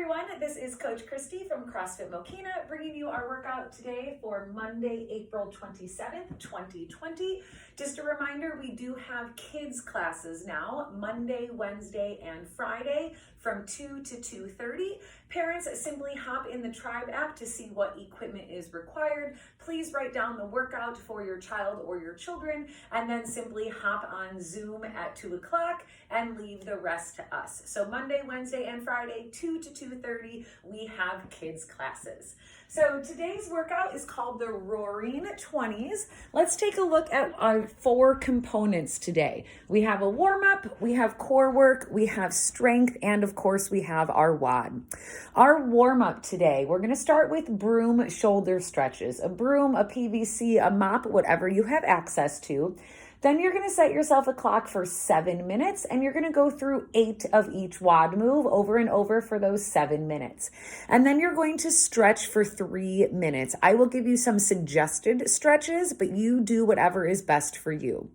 everyone, this is Coach Christy from CrossFit Mokina bringing you our workout today for Monday, April 27th, 2020. Just a reminder, we do have kids classes now, Monday, Wednesday, and Friday from 2 to 2:30. Parents, simply hop in the Tribe app to see what equipment is required. Please write down the workout for your child or your children, and then simply hop on Zoom at 2 o'clock and leave the rest to us. So Monday, Wednesday, and Friday, 2 to 2:30, we have kids classes. So today's workout is called the Roaring 20s. Let's take a look at our 4 components today. We have a warm-up, we have core work, we have strength, and of course we have our WOD. Our warm-up today, we're gonna start with broom shoulder stretches. A broom, a PVC, a mop, whatever you have access to. Then you're gonna set yourself a clock for 7 minutes and you're gonna go through 8 of each WOD move over and over for those 7 minutes. And then you're going to stretch for 3 minutes. I will give you some suggested stretches, but you do whatever is best for you.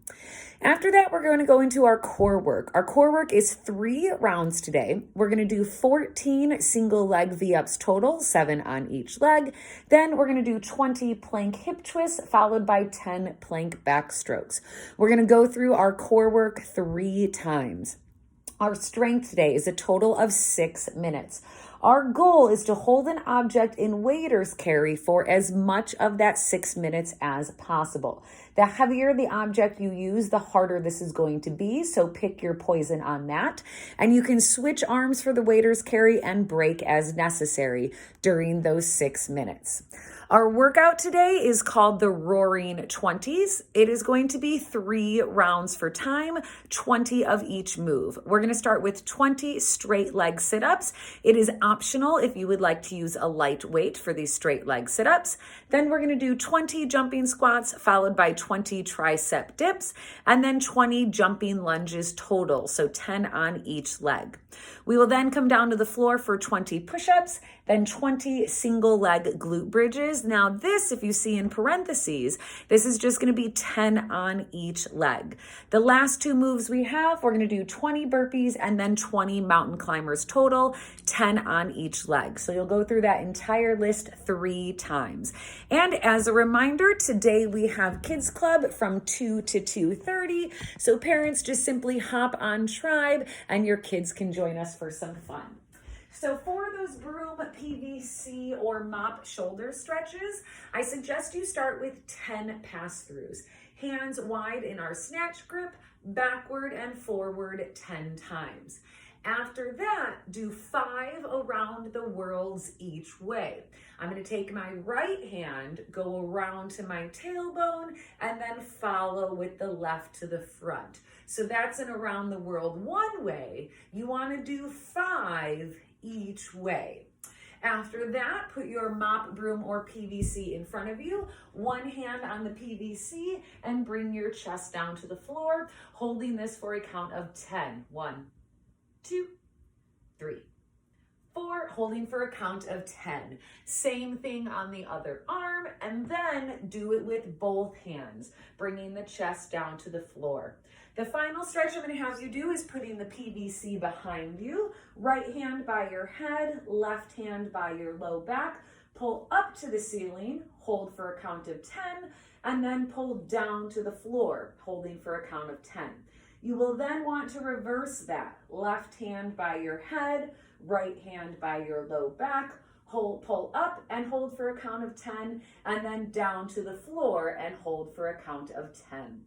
After that, we're going to go into our core work. Our core work is 3 rounds today. We're going to do 14 single leg V-ups total, 7 on each leg. Then we're going to do 20 plank hip twists, followed by 10 plank back strokes. We're going to go through our core work 3 times. Our strength today is a total of 6 minutes. Our goal is to hold an object in waiter's carry for as much of that 6 minutes as possible. The heavier the object you use, the harder this is going to be, so pick your poison on that. And you can switch arms for the waiter's carry and break as necessary during those 6 minutes. Our workout today is called the Roaring 20s. It is going to be 3 rounds for time, 20 of each move. We're going to start with 20 straight leg sit-ups. It is optional if you would like to use a light weight for these straight leg sit-ups. Then we're going to do 20 jumping squats, followed by 20 tricep dips, and then 20 jumping lunges total, so 10 on each leg. We will then come down to the floor for 20 push-ups, then 20 single leg glute bridges. Now this, if you see in parentheses, this is just going to be 10 on each leg. The last 2 moves we have, we're going to do 20 burpees and then 20 mountain climbers total, 10 on each leg. So you'll go through that entire list 3 times. And as a reminder, today we have Kids Club from 2 to 2:30. So parents, just simply hop on Tribe and your kids can join us for some fun. So for those broom, PVC, or mop shoulder stretches, I suggest you start with 10 pass-throughs. Hands wide in our snatch grip, backward and forward 10 times. After that, do 5 around the worlds each way. I'm going to take my right hand, go around to my tailbone, and then follow with the left to the front. So that's an around the world one way. You want to do 5 each way. After that, put your mop, broom, or PVC in front of you, one hand on the PVC, and bring your chest down to the floor, holding this for a count of 10. 1, 2, 3, 4, holding for a count of 10. Same thing on the other arm, and then do it with both hands, bringing the chest down to the floor. The final stretch I'm going to have you do is putting the PVC behind you, right hand by your head, left hand by your low back, pull up to the ceiling, hold for a count of 10, and then pull down to the floor, holding for a count of 10. You will then want to reverse that, left hand by your head, right hand by your low back, pull up and hold for a count of 10, and then down to the floor and hold for a count of 10.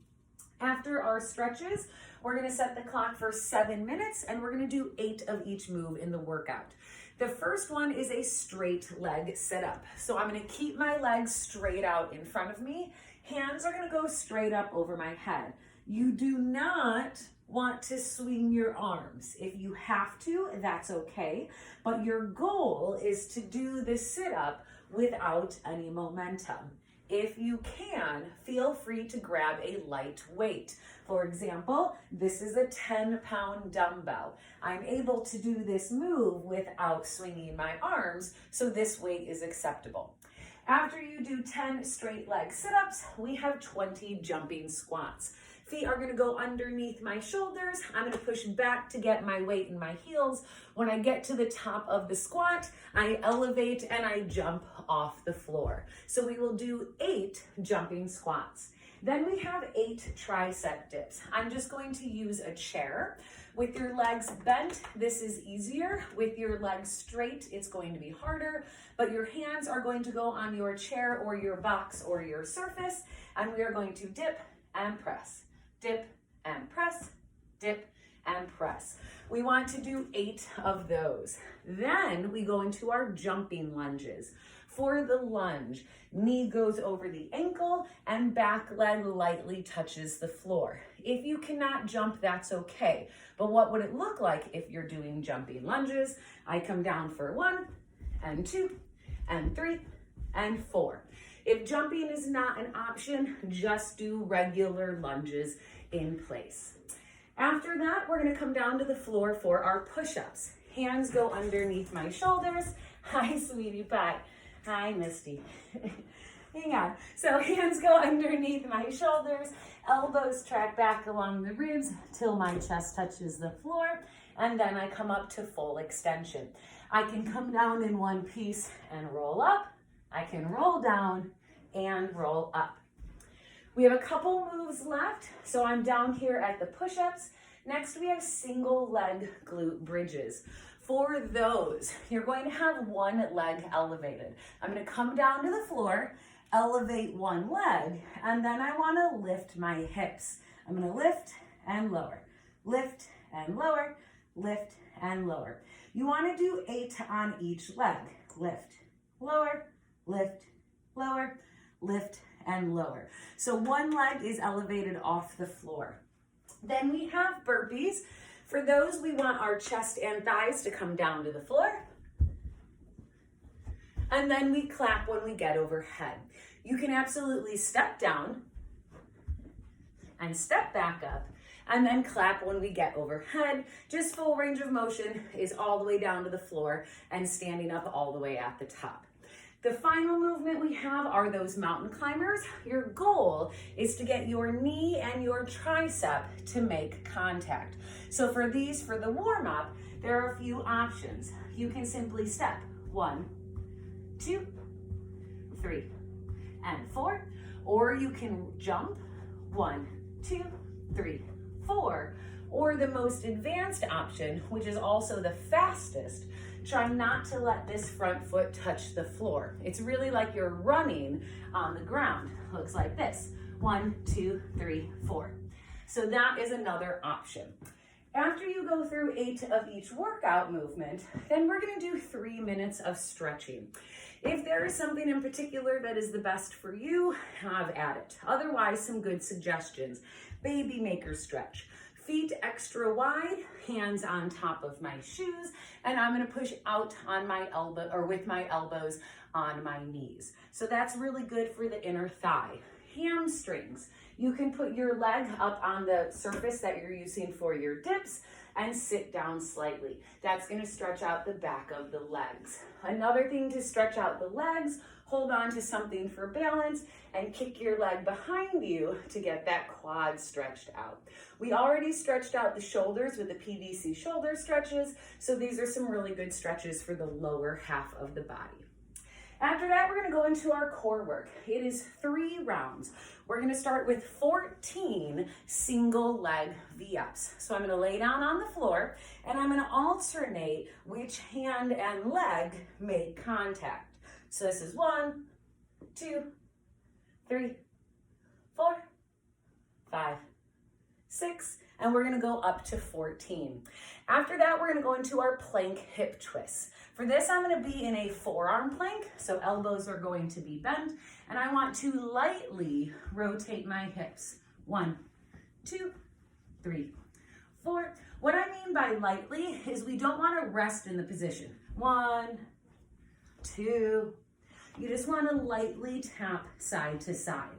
After our stretches, we're going to set the clock for 7 minutes and we're going to do 8 of each move in the workout. The first one is a straight leg sit-up. So I'm going to keep my legs straight out in front of me. Hands are going to go straight up over my head. You do not want to swing your arms. If you have to, that's okay. But your goal is to do this sit-up without any momentum. If you can, feel free to grab a light weight. For example, this is a 10-pound dumbbell. I'm able to do this move without swinging my arms, so this weight is acceptable. After you do 10 straight leg sit-ups, we have 20 jumping squats. Feet are gonna go underneath my shoulders. I'm gonna push back to get my weight in my heels. When I get to the top of the squat, I elevate and I jump off the floor. So we will do 8 jumping squats. Then we have 8 tricep dips. I'm just going to use a chair. With your legs bent, this is easier. With your legs straight, it's going to be harder, but your hands are going to go on your chair or your box or your surface, and we are going to dip and press, dip and press, dip and press. We want to do 8 of those. Then we go into our jumping lunges. For the lunge, knee goes over the ankle and back leg lightly touches the floor. If you cannot jump, that's okay. But what would it look like if you're doing jumping lunges? I come down for 1 and 2 and 3 and 4. If jumping is not an option, just do regular lunges in place. After that, we're gonna come down to the floor for our push-ups. Hands go underneath my shoulders. Hi, sweetie pie. Hi, Misty. Hang on. So hands go underneath my shoulders, elbows track back along the ribs till my chest touches the floor, and then I come up to full extension. I can come down in one piece and roll up. I can roll down and roll up. We have a couple moves left, so I'm down here at the push-ups. Next, we have single leg glute bridges. For those, you're going to have one leg elevated. I'm going to come down to the floor, elevate one leg, and then I want to lift my hips. I'm going to lift and lower, lift and lower, lift and lower. You want to do 8 on each leg. Lift, lower, lift, lower, lift, and lower. So one leg is elevated off the floor. Then we have burpees. For those, we want our chest and thighs to come down to the floor. And then we clap when we get overhead. You can absolutely step down and step back up and then clap when we get overhead. Just full range of motion is all the way down to the floor and standing up all the way at the top. The final movement we have are those mountain climbers. Your goal is to get your knee and your tricep to make contact. So for these, for the warm-up, there are a few options. You can simply step 1, 2, 3, and 4, or you can jump 1, 2, 3, 4, or the most advanced option, which is also the fastest. Try not to let this front foot touch the floor. It's really like you're running on the ground. Looks like this. 1, 2, 3, 4. So that is another option. After you go through 8 of each workout movement, then we're gonna do 3 minutes of stretching. If there is something in particular that is the best for you, have at it. Otherwise, some good suggestions. Baby maker stretch. Feet extra wide, hands on top of my shoes, and I'm gonna push out on my elbow, or with my elbows on my knees. So that's really good for the inner thigh. Hamstrings. You can put your leg up on the surface that you're using for your dips and sit down slightly. That's gonna stretch out the back of the legs. Another thing to stretch out the legs, hold on to something for balance and kick your leg behind you to get that quad stretched out. We already stretched out the shoulders with the PVC shoulder stretches, so these are some really good stretches for the lower half of the body. After that, we're gonna go into our core work. It is 3 rounds. We're gonna start with 14 single leg V-ups. So I'm gonna lay down on the floor and I'm gonna alternate which hand and leg make contact. So this is 1, 2, 3, 4, 5, 6, and we're gonna go up to 14. After that, we're gonna go into our plank hip twists. For this, I'm gonna be in a forearm plank, so elbows are going to be bent, and I want to lightly rotate my hips. 1, 2, 3, 4. What I mean by lightly is we don't wanna rest in the position. 1, 2, you just wanna lightly tap side to side.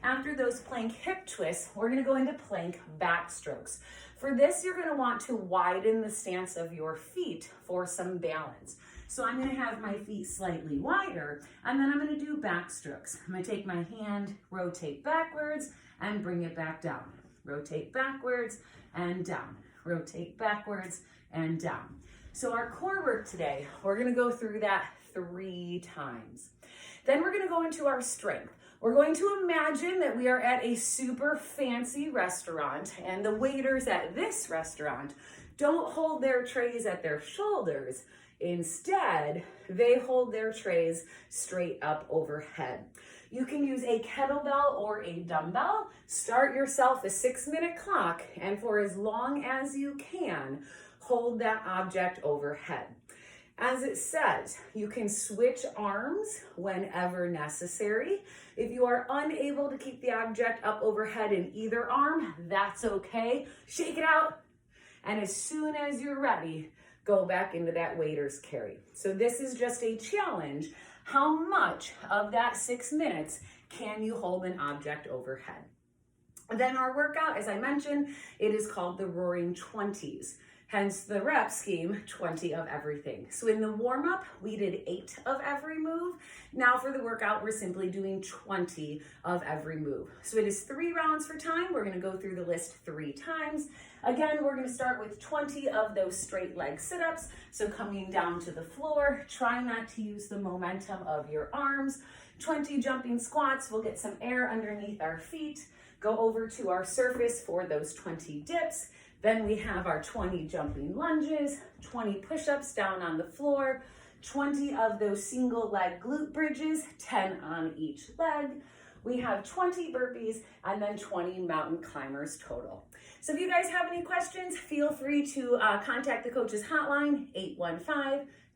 After those plank hip twists, we're gonna go into plank back strokes. For this, you're gonna want to widen the stance of your feet for some balance. So I'm gonna have my feet slightly wider, and then I'm gonna do back strokes. I'm gonna take my hand, rotate backwards, and bring it back down. rotate backwards and down, rotate backwards and down. So our core work today, we're gonna go through that 3 times. Then we're gonna go into our strength. We're going to imagine that we are at a super fancy restaurant, and the waiters at this restaurant don't hold their trays at their shoulders. Instead, they hold their trays straight up overhead. You can use a kettlebell or a dumbbell. Start yourself a 6-minute clock, and for as long as you can, hold that object overhead. As it says, you can switch arms whenever necessary. If you are unable to keep the object up overhead in either arm, that's okay. Shake it out, and as soon as you're ready, go back into that waiter's carry. So this is just a challenge. How much of that 6 minutes can you hold an object overhead? Then our workout, as I mentioned, it is called the Roaring 20's. Hence the rep scheme, 20 of everything. So in the warm-up, we did 8 of every move. Now for the workout, we're simply doing 20 of every move. So it is 3 rounds for time. We're gonna go through the list 3 times. Again, we're gonna start with 20 of those straight leg sit-ups. So coming down to the floor, try not to use the momentum of your arms. 20 jumping squats, we'll get some air underneath our feet. Go over to our surface for those 20 dips. Then we have our 20 jumping lunges, 20 push-ups down on the floor, 20 of those single leg glute bridges, 10 on each leg. We have 20 burpees and then 20 mountain climbers total. So if you guys have any questions, feel free to contact the coach's hotline,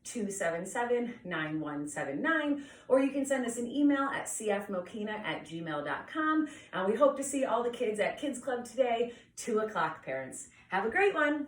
815-277-9179, or you can send us an email at cfmokina@gmail.com. And we hope to see all the kids at Kids Club today, 2 o'clock, parents. Have a great one.